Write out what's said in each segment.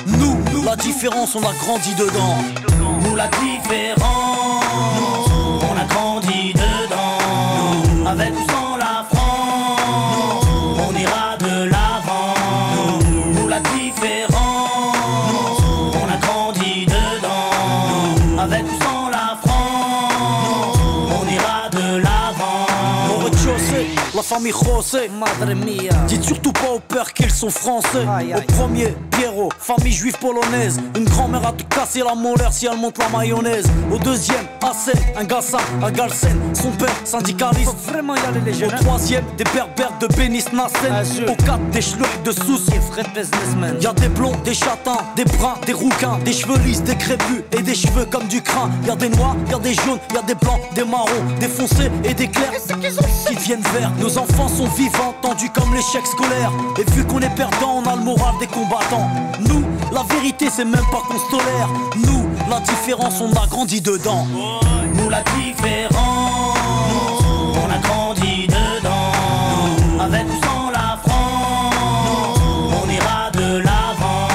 Nous, la différence, on a grandi dedans. Nous la différence, on a grandi dedans. Avec ou sans la France, on ira de l'avant. Nous la différence, on a grandi dedans. Avec ou sans la France, on ira de l'avant. Au rez-de-chaussée, la famille José, Madre mia. dites surtout pas au père qu'ils sont français. Aïe, aïe. Au premier, Pierrot, famille juive polonaise. Une grand-mère a tout cassé la molaire si elle monte la mayonnaise. Au deuxième, Hassen, un Gassan, un Galsen. Son père, syndicaliste. Faut vraiment y aller les Au jeunes. troisième, des berbères de Bénis Nassen. Ah, sûr. Au quatre, des schlucks de Sousse. Les vrais businessmen. Y'a des blonds, des châtains, des bruns, des rouquins, des cheveux lisses, des crépus et des cheveux comme du crin. Y'a des noirs, y'a des jaunes, y'a des blancs, des marrons, des foncés et des clairs qui deviennent verts. Nos enfants sont vivants, tendus comme l'échec scolaire. Et vu qu'on est perdant, on a le moral des combattants. Nous, la vérité, c'est même pas qu'on se tolère. Nous, la différence, on a grandi dedans. Nous la différence, on a grandi dedans. Avec ou sans la France, on ira de l'avant.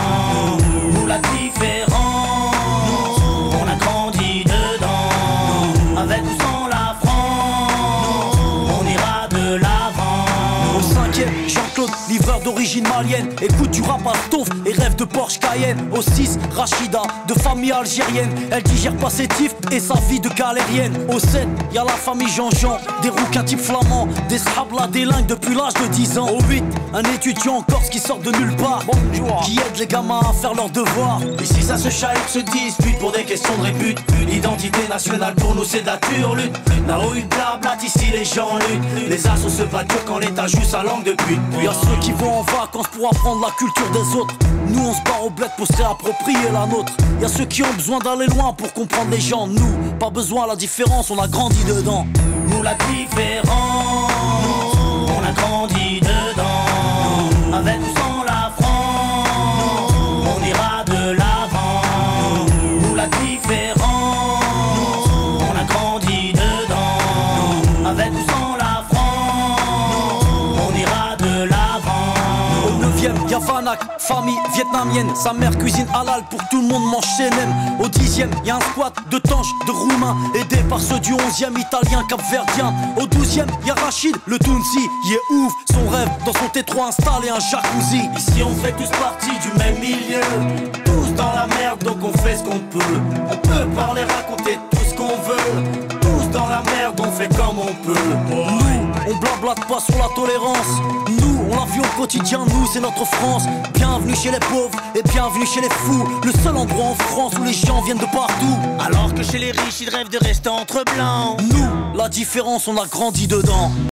Nous la différence, on a grandi dedans. Avec ou sans la France, on ira de l'avant. Au cinquième, Jean-Claude, livreur d'origine malienne. Écoute du rap à Stauff et rêve de Porsche Cayenne. Au 6, Rachida, de famille algérienne. Elle digère pas ses tifs et sa vie de galérienne. Au 7, y'a la famille Jean-Jean, des rouquins type flamands, des shablas délingues depuis l'âge de 10 ans. Au 8, un étudiant en Corse qui sort de nulle part, qui aide les gamins à faire leurs devoirs. Ici ça se chahute, se dispute pour des questions de répute. L'identité nationale pour nous c'est de la turlute. Là-haut une blabla, ici les gens luttent. Les assos se battent quand l'État joue sa langue de pute. Y'a ceux qui vont en vacances pour apprendre la culture des autres. Nous on se barre au bled pour se réapproprier la nôtre. Y'a ceux qui ont besoin d'aller loin pour comprendre les gens. Nous, pas besoin, la différence, on a grandi dedans. Nous la différence, on a grandi dedans. Avec ou sans la France, on ira de l'avant. Nous la différence, on a grandi dedans. Avec ou sans la France, on ira de l'avant. Au 9ème, y'a Vanak, famille vietnamienne. Sa mère cuisine halal pour tout le monde mange chez Nem. Au 10ème, y'a un squat de tanches, de roumains, aidé par ceux du 11ème, italien, capverdien. Au 12ème, y'a Rachid, le Tounsi, il est ouf. Son rêve, dans son T3 installé un jacuzzi. Ici on fait tous partie du même milieu. Tous dans la merde donc on fait ce qu'on peut. On peut parler, raconter tout ce qu'on veut. Tous dans la merde on fait comme on peut. Nous, on blablate pas sur la tolérance. Nous, on la vit au quotidien, nous, c'est notre France. Bienvenue chez les pauvres et bienvenue chez les fous. Le seul endroit en France où les gens viennent de partout. Alors que chez les riches ils rêvent de rester entre blancs. Nous, la différence, on a grandi dedans.